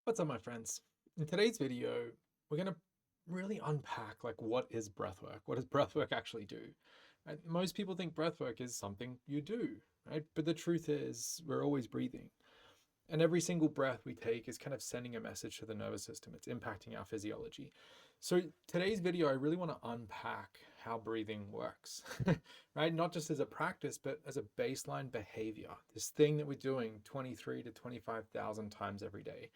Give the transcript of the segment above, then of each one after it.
What's up, my friends? In today's video, we're going to really unpack what is breathwork? What does breathwork actually do? Right? Most people think breathwork is something you do, right? But the truth is we're always breathing. And every single breath we take is kind of sending a message to the nervous system. It's impacting our physiology. So today's video, I really want to unpack how breathing works, right? Not just as a practice, but as a baseline behavior. This thing that we're doing 23 to 25,000 times every day.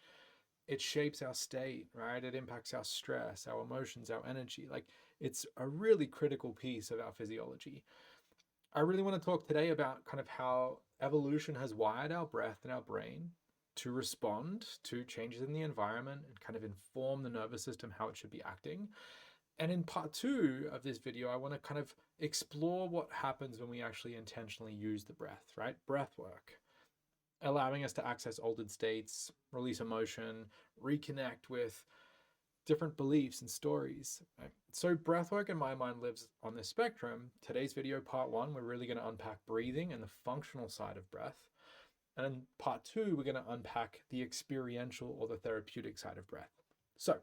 It shapes our state, right? It impacts our stress, our emotions, our energy. It's a really critical piece of our physiology. I really want to talk today about kind of how evolution has wired our breath and our brain to respond to changes in the environment and kind of inform the nervous system how it should be acting. And in part two of this video, I want to kind of explore what happens when we actually intentionally use the breath, right? Breath work, allowing us to access altered states, release emotion, reconnect with different beliefs and stories. Right? So breathwork in my mind lives on this spectrum. Today's video, part one, we're really going to unpack breathing and the functional side of breath. And in part two, we're going to unpack the experiential or the therapeutic side of breath. So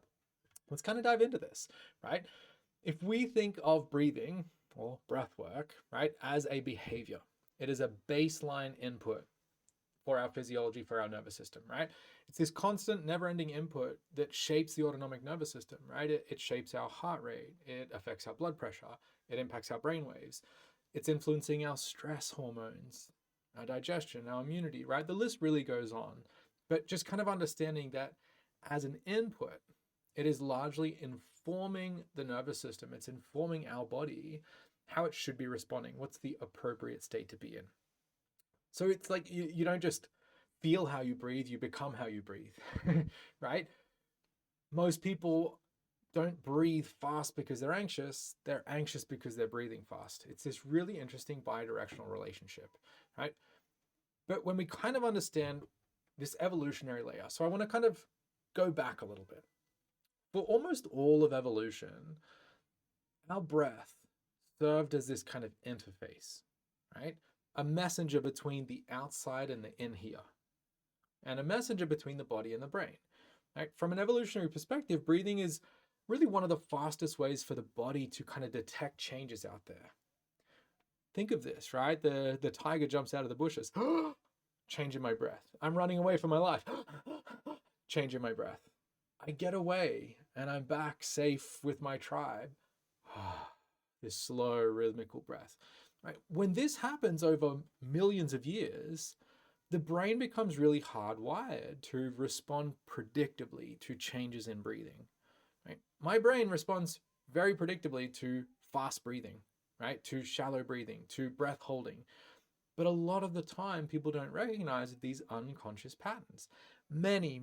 let's kind of dive into this, right? If we think of breathing or breathwork, right, as a behavior, it is a baseline input for our physiology, for our nervous system, right? It's this constant, never ending input that shapes the autonomic nervous system, right? It shapes our heart rate, it affects our blood pressure, it impacts our brain waves, it's influencing our stress hormones, our digestion, our immunity, right? The list really goes on. But just kind of understanding that as an input, it is largely informing the nervous system, it's informing our body how it should be responding, what's the appropriate state to be in. So it's like you don't just feel how you breathe, you become how you breathe, right? Most people don't breathe fast because they're anxious because they're breathing fast. It's this really interesting bidirectional relationship, right? But when we kind of understand this evolutionary layer, so I want to kind of go back a little bit. For almost all of evolution, our breath served as this kind of interface, right? A messenger between the outside and the in here, and a messenger between the body and the brain. Right? From an evolutionary perspective, breathing is really one of the fastest ways for the body to kind of detect changes out there. Think of this, right? The tiger jumps out of the bushes, changing my breath. I'm running away from my life, changing my breath. I get away and I'm back safe with my tribe. This slow rhythmical breath. Right? When this happens over millions of years, the brain becomes really hardwired to respond predictably to changes in breathing. Right? My brain responds very predictably to fast breathing, right? To shallow breathing, to breath holding. But a lot of the time, people don't recognize these unconscious patterns. Many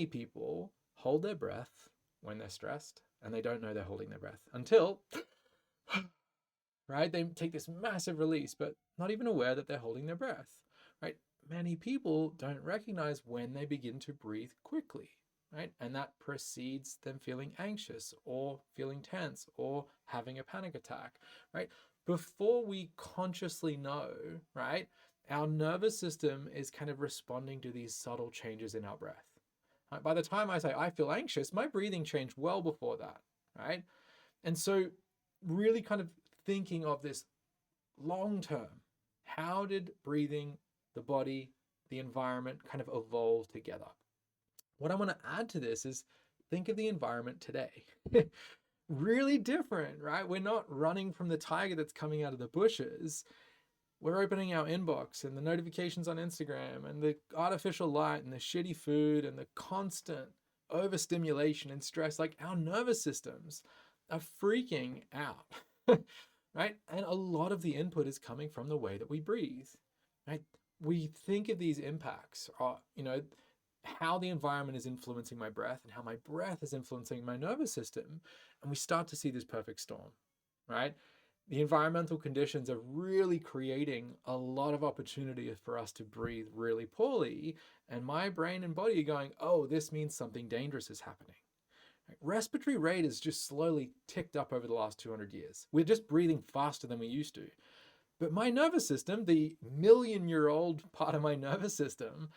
people hold their breath when they're stressed and they don't know they're holding their breath until, right, they take this massive release, but not even aware that they're holding their breath, right? Many people don't recognize when they begin to breathe quickly, right? And that precedes them feeling anxious or feeling tense or having a panic attack, right? Before we consciously know, right, our nervous system is kind of responding to these subtle changes in our breath. Right? By the time I say I feel anxious, my breathing changed well before that, right? And so really kind of thinking of this long term, how did breathing, the body, the environment kind of evolve together? What I want to add to this is think of the environment today. Really different, right? We're not running from the tiger that's coming out of the bushes. We're opening our inbox and the notifications on Instagram and the artificial light and the shitty food and the constant overstimulation and stress. Like our nervous systems are freaking out, right? And a lot of the input is coming from the way that we breathe, right? We think of these impacts, how the environment is influencing my breath and how my breath is influencing my nervous system. And we start to see this perfect storm, right? The environmental conditions are really creating a lot of opportunity for us to breathe really poorly. And my brain and body are going, oh, this means something dangerous is happening. Respiratory rate has just slowly ticked up over the last 200 years. We're just breathing faster than we used to. But my nervous system, the million-year-old part of my nervous system,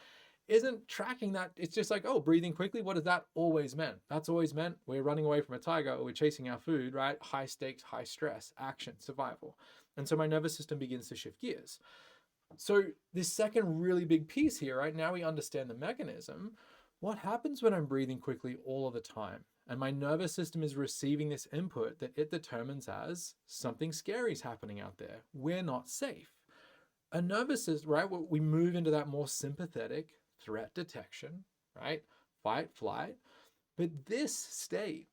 isn't tracking that. It's just like, oh, breathing quickly. What does that always meant? That's always meant we're running away from a tiger or we're chasing our food, right? High stakes, high stress, action, survival. And so my nervous system begins to shift gears. So this second really big piece here, right? Now we understand the mechanism. What happens when I'm breathing quickly all of the time? And my nervous system is receiving this input that it determines as something scary is happening out there. We're not safe. A nervous system, right? We move into that more sympathetic threat detection, right? Fight, flight. But this state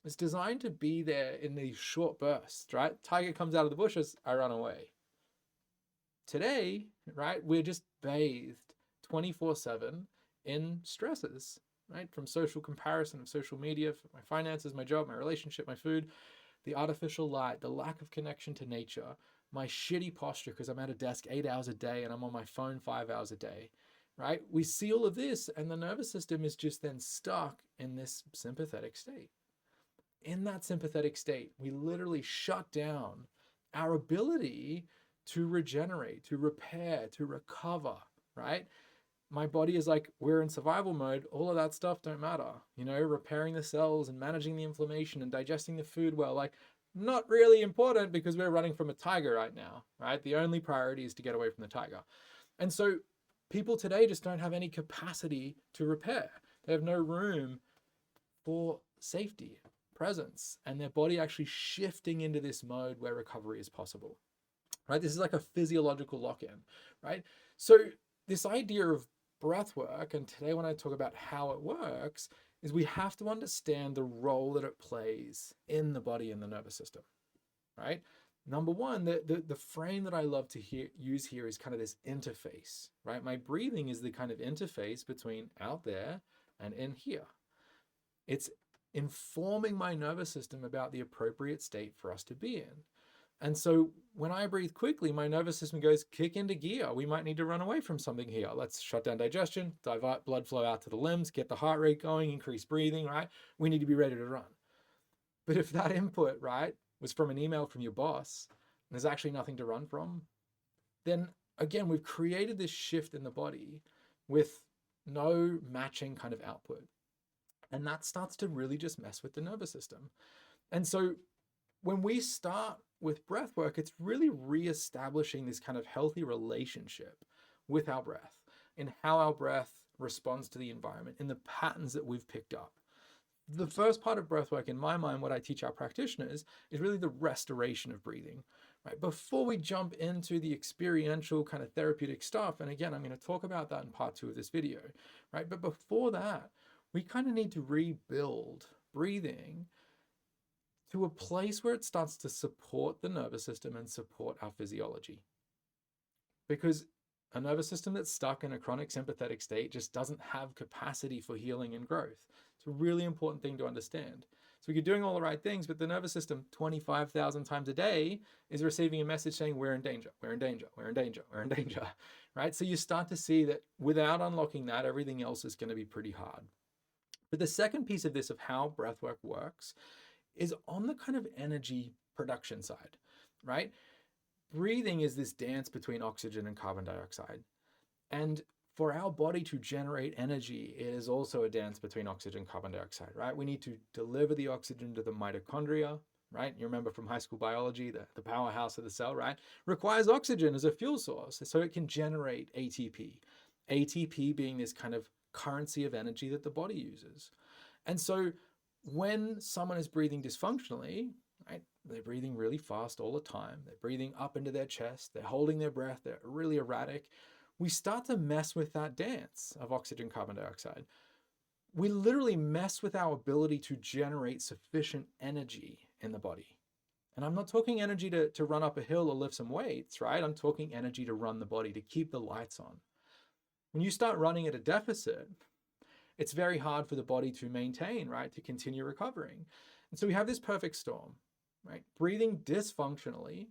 is designed to be there in these short bursts, right? Tiger comes out of the bushes, I run away. Today, right, we're just bathed 24/7 in stresses, right? From social comparison of social media, my finances, my job, my relationship, my food, the artificial light, the lack of connection to nature, my shitty posture because I'm at a desk 8 hours a day and I'm on my phone 5 hours a day, right? We see all of this and the nervous system is just then stuck in this sympathetic state. In that sympathetic state, we literally shut down our ability to regenerate, to repair, to recover, right? My body is like, we're in survival mode. All of that stuff don't matter. You know, repairing the cells and managing the inflammation and digesting the food well, like not really important because we're running from a tiger right now, right? The only priority is to get away from the tiger. And so people today just don't have any capacity to repair. They have no room for safety, presence, and their body actually shifting into this mode where recovery is possible. Right? This is like a physiological lock-in, right? So this idea of breath work, and today when I talk about how it works, is we have to understand the role that it plays in the body and the nervous system, right? Number one, the frame that I love to use here is kind of this interface, right? My breathing is the kind of interface between out there and in here. It's informing my nervous system about the appropriate state for us to be in. And so when I breathe quickly, my nervous system goes kick into gear. We might need to run away from something here. Let's shut down digestion, divert blood flow out to the limbs, get the heart rate going, increase breathing, right? We need to be ready to run. But if that input, right, was from an email from your boss, and there's actually nothing to run from, then again, we've created this shift in the body with no matching kind of output. And that starts to really just mess with the nervous system. And so when we start with breath work, it's really reestablishing this kind of healthy relationship with our breath and how our breath responds to the environment in the patterns that we've picked up. The first part of breath work, in my mind, what I teach our practitioners is really the restoration of breathing, right? Before we jump into the experiential kind of therapeutic stuff, and again, I'm going to talk about that in part 2 of this video, right? But before that, we kind of need to rebuild breathing to a place where it starts to support the nervous system and support our physiology. Because a nervous system that's stuck in a chronic sympathetic state just doesn't have capacity for healing and growth. It's a really important thing to understand. So you're doing all the right things, but the nervous system 25,000 times a day is receiving a message saying we're in danger, we're in danger, we're in danger, we're in danger, right? So you start to see that without unlocking that, everything else is going to be pretty hard. But the second piece of this, of how breathwork works, is on the kind of energy production side, right? Breathing is this dance between oxygen and carbon dioxide. And for our body to generate energy, it is also a dance between oxygen and carbon dioxide, right? We need to deliver the oxygen to the mitochondria, right? You remember from high school biology, the powerhouse of the cell, right? Requires oxygen as a fuel source so it can generate ATP. ATP being this kind of currency of energy that the body uses. And so when someone is breathing dysfunctionally, right, they're breathing really fast all the time, they're breathing up into their chest, they're holding their breath, they're really erratic, we start to mess with that dance of oxygen, carbon dioxide. We literally mess with our ability to generate sufficient energy in the body. And I'm not talking energy to run up a hill or lift some weights, right? I'm talking energy to run the body, to keep the lights on. When you start running at a deficit, it's very hard for the body to maintain, right? To continue recovering. And so we have this perfect storm, right? Breathing dysfunctionally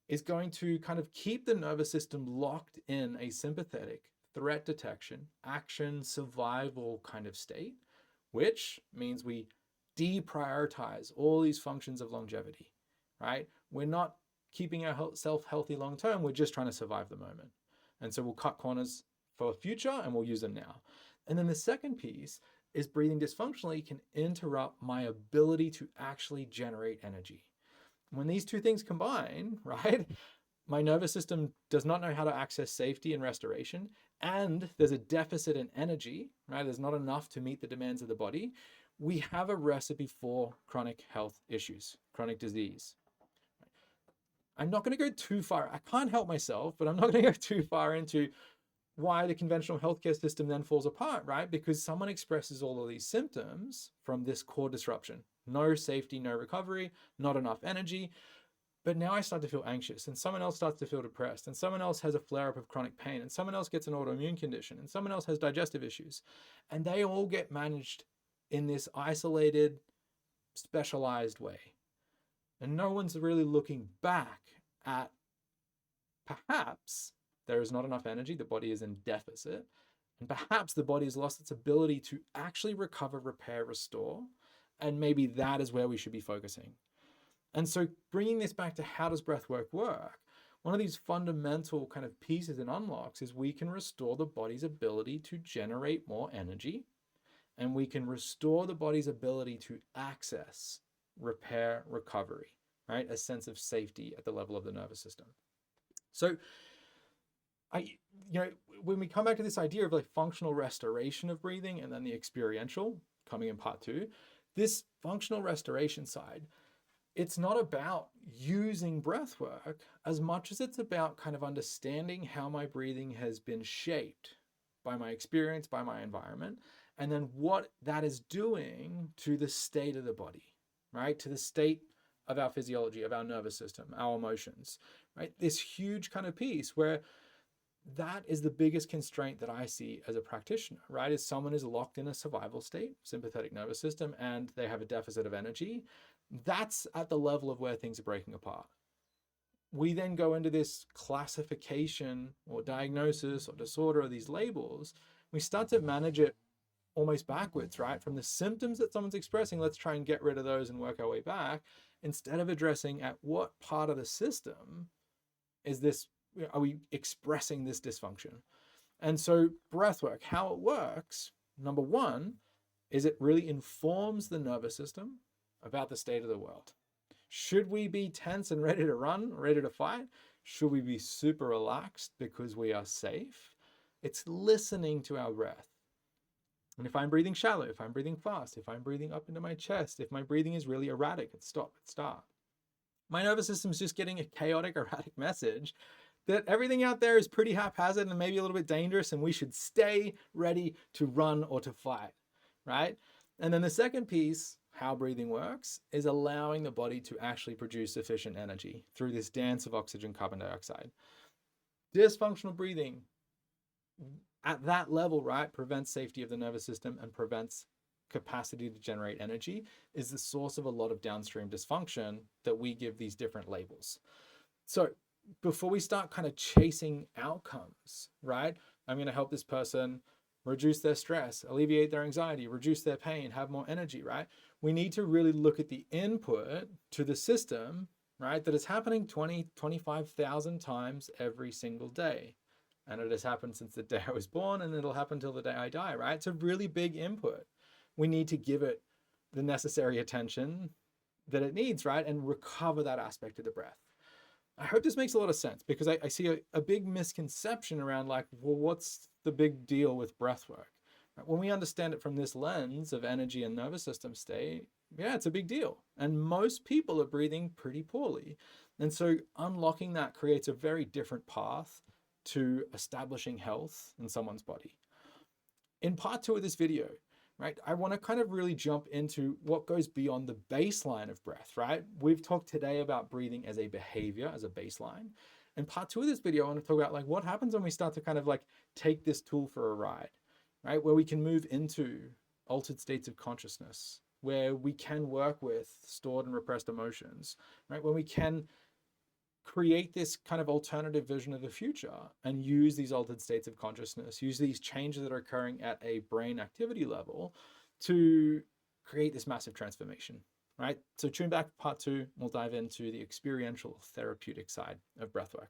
is going to kind of keep the nervous system locked in a sympathetic threat detection, action, survival kind of state, which means we deprioritize all these functions of longevity, right? We're not keeping ourselves healthy long term, we're just trying to survive the moment. And so we'll cut corners, for future and we'll use them now. And then the second piece is breathing dysfunctionally can interrupt my ability to actually generate energy. When these two things combine, right, my nervous system does not know how to access safety and restoration, and there's a deficit in energy, right? There's not enough to meet the demands of the body. We have a recipe for chronic health issues, chronic disease. I'm not going to go too far. I can't help myself, but I'm not going to go too far into why the conventional healthcare system then falls apart, right? Because someone expresses all of these symptoms from this core disruption. No safety, no recovery, not enough energy. But now I start to feel anxious, and someone else starts to feel depressed, and someone else has a flare-up of chronic pain, and someone else gets an autoimmune condition, and someone else has digestive issues. And they all get managed in this isolated, specialized way. And no one's really looking back at perhaps there is not enough energy, the body is in deficit, and perhaps the body has lost its ability to actually recover, repair, restore, and maybe that is where we should be focusing. And so bringing this back to how does breathwork work, one of these fundamental kind of pieces and unlocks is we can restore the body's ability to generate more energy, and we can restore the body's ability to access, repair, recovery, right? A sense of safety at the level of the nervous system. So when we come back to this idea of like functional restoration of breathing and then the experiential coming in part 2, this functional restoration side, it's not about using breath work as much as it's about kind of understanding how my breathing has been shaped by my experience, by my environment, and then what that is doing to the state of the body, right? To the state of our physiology, of our nervous system, our emotions, right? This huge kind of piece where that is the biggest constraint that I see as a practitioner, right? Is someone is locked in a survival state, sympathetic nervous system, and they have a deficit of energy. That's at the level of where things are breaking apart. We then go into this classification or diagnosis or disorder of these labels. We start to manage it almost backwards, right? From the symptoms that someone's expressing, let's try and get rid of those and work our way back, instead of addressing at what part of the system is this, are we expressing this dysfunction? And so breathwork, how it works, number one, is it really informs the nervous system about the state of the world. Should we be tense and ready to run, ready to fight? Should we be super relaxed because we are safe? It's listening to our breath. And if I'm breathing shallow, if I'm breathing fast, if I'm breathing up into my chest, if my breathing is really erratic, it's stop, it's start. My nervous system is just getting a chaotic, erratic message that everything out there is pretty haphazard and maybe a little bit dangerous, and we should stay ready to run or to fight, right? And then the second piece, how breathing works, is allowing the body to actually produce sufficient energy through this dance of oxygen, carbon dioxide. Dysfunctional breathing at that level, right, prevents safety of the nervous system and prevents capacity to generate energy, is the source of a lot of downstream dysfunction that we give these different labels. So before we start kind of chasing outcomes, right, I'm going to help this person reduce their stress, alleviate their anxiety, reduce their pain, have more energy, right? We need to really look at the input to the system, right, that is happening 20, 25,000 times every single day. And it has happened since the day I was born, and it'll happen till the day I die, right? It's a really big input. We need to give it the necessary attention that it needs, right? And recover that aspect of the breath. I hope this makes a lot of sense, because I see a big misconception around like, well, what's the big deal with breath work? When we understand it from this lens of energy and nervous system state, yeah, it's a big deal. And most people are breathing pretty poorly. And so unlocking that creates a very different path to establishing health in someone's body. In part 2 of this video, right, I want to kind of really jump into what goes beyond the baseline of breath, right? We've talked today about breathing as a behavior, as a baseline. In part 2 of this video, I want to talk about like what happens when we start to kind of like take this tool for a ride, right? Where we can move into altered states of consciousness, where we can work with stored and repressed emotions, right? When we can create this kind of alternative vision of the future and use these altered states of consciousness, use these changes that are occurring at a brain activity level to create this massive transformation, right? So tune back to part 2, we'll dive into the experiential therapeutic side of breathwork.